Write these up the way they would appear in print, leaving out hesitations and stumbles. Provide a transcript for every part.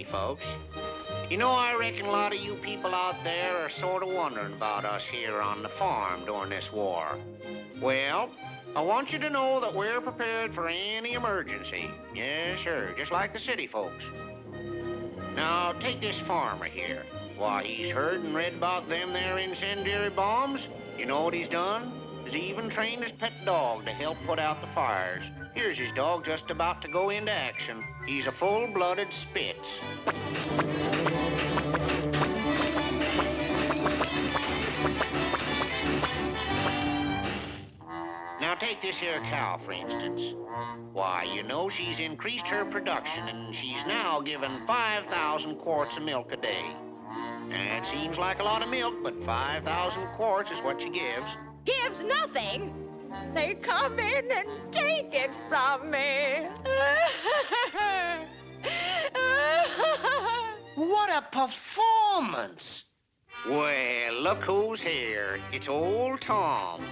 folks. You know, I reckon a lot of you people out there are sort of wondering about us here on the farm during this war. Well, I want you to know that we're prepared for any emergency. Yes, sir, just like the city folks. Now, take this farmer here. Why, he's heard and read about them there incendiary bombs. You know what he's done? He's even trained his pet dog to help put out the fires. Here's his dog just about to go into action. He's a full-blooded Spitz. Now take this here cow, for instance. Why, you know she's increased her production, and she's now given 5,000 quarts of milk a day. And it seems like a lot of milk, but 5,000 quarts is what she gives. Gives nothing. They come in and take it from me. What a performance! Well, look who's here. It's old Tom.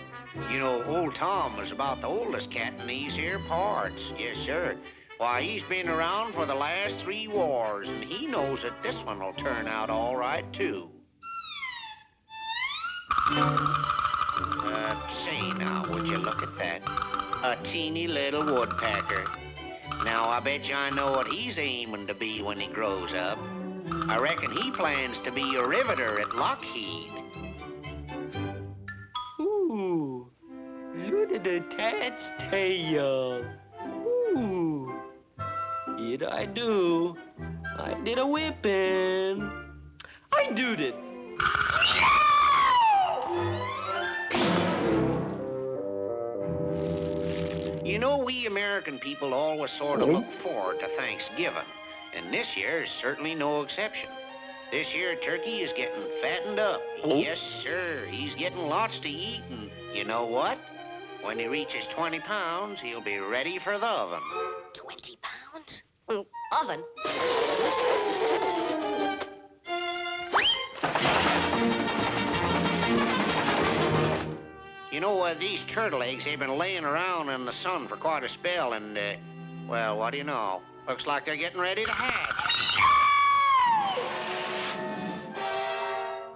You know, old Tom was about the oldest cat in these here parts. Yes, sir. Why, he's been around for the last 3 wars, and he knows that this one will turn out all right, too. Say now, would you look at that? A teeny little woodpecker. Now, I bet you I know what he's aiming to be when he grows up. I reckon he plans to be a riveter at Lockheed. Ooh, look at the cat's tail. Ooh, did I do? I did a whipping. I did it. You know, we American people always sort of look forward to Thanksgiving, and this year is certainly no exception. This year turkey is getting fattened up. Yes, sir, he's getting lots to eat, and you know what? When he reaches 20 pounds, he'll be ready for the oven. 20 pounds? Oven? You know, these turtle eggs, they've been laying around in the sun for quite a spell, and, well, what do you know? Looks like they're getting ready to hatch.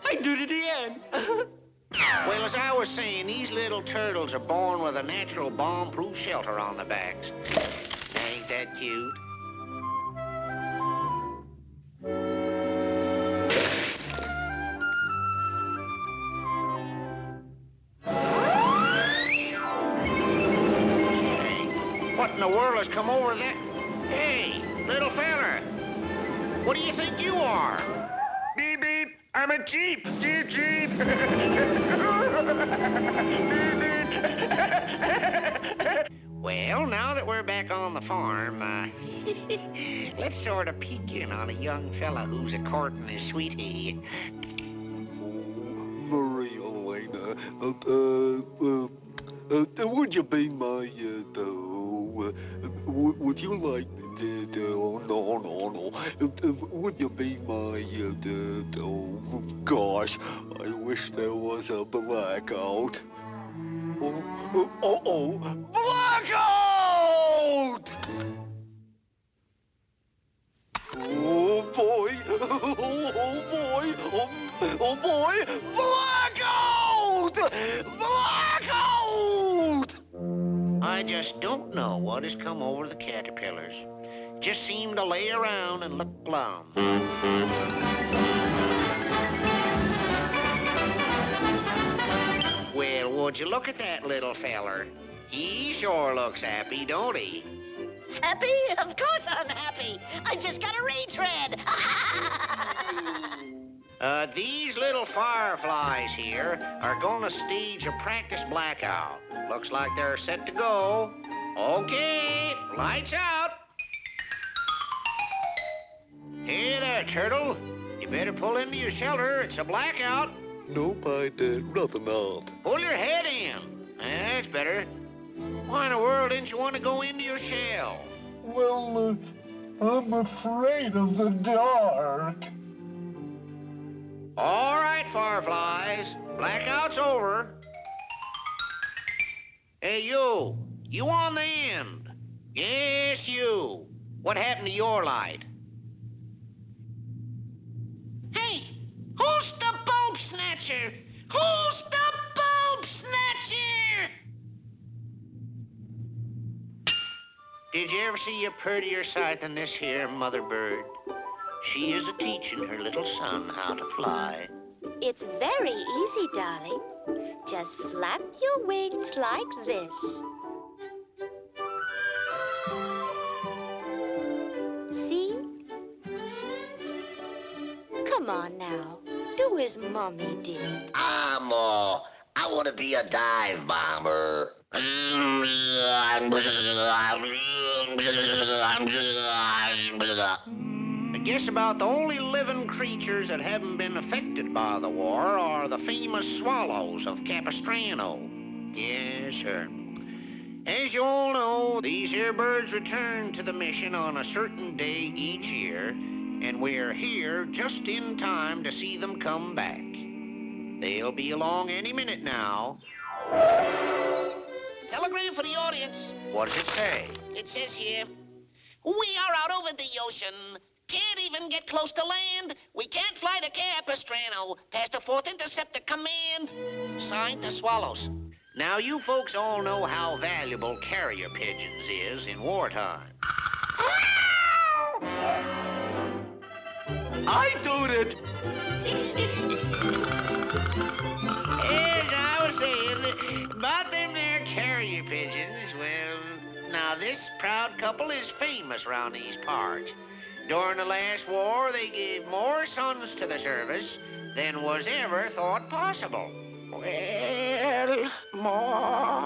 I did it again. Well, as I was saying, these little turtles are born with a natural bomb-proof shelter on their backs. Ain't that cute? What in the world has come over that? Hey, little fella, what do you think you are? Beep, beep. I'm a Jeep. Jeep, Jeep. Well, now that we're back on the farm, let's sort of peek in on a young fella who's a-courting his sweetie. Maria Elena, would you be my, would you like, no. Would you be my, oh, gosh, I wish there was a blackout. Uh-oh, blackout! Oh, boy, oh, boy, blackout! Blackout! I just don't know what has come over the caterpillars. Just seem to lay around and look glum. Well, would you look at that little feller? He sure looks happy, don't he? Happy? Of course I'm happy. I just got a retread. These little fireflies here are gonna stage a practice blackout. Looks like they're set to go. Okay, lights out. Hey there, turtle. You better pull into your shelter. It's a blackout. Nope, I'd rather not. Pull your head in. That's better. Why in the world didn't you want to go into your shell? Well, I'm afraid of the dark. All right, fireflies. Blackout's over. Hey, you. You on the end. Yes, you. What happened to your light? Who's the bulb snatcher? Who's the bulb snatcher? Did you ever see a prettier sight than this here mother bird? She is a-teaching her little son how to fly. It's very easy, darling. Just flap your wings like this. See? Come on now. Do as Mommy did. Ma. I want to be a dive bomber. I guess about the only living creatures that haven't been affected by the war are the famous swallows of Capistrano. Yes, sir. As you all know, these here birds return to the mission on a certain day each year, and we're here just in time to see them come back. They'll be along any minute now. Telegram for the audience. What does it say? It says here, we are out over the ocean. Can't even get close to land. We can't fly to Capistrano. Past the 4th Interceptor Command. Signed, the Swallows. Now, you folks all know how valuable carrier pigeons is in wartime. I do it. As I was saying, about them there carrier pigeons, well, now this proud couple is famous around these parts. During the last war, they gave more sons to the service than was ever thought possible. Well, more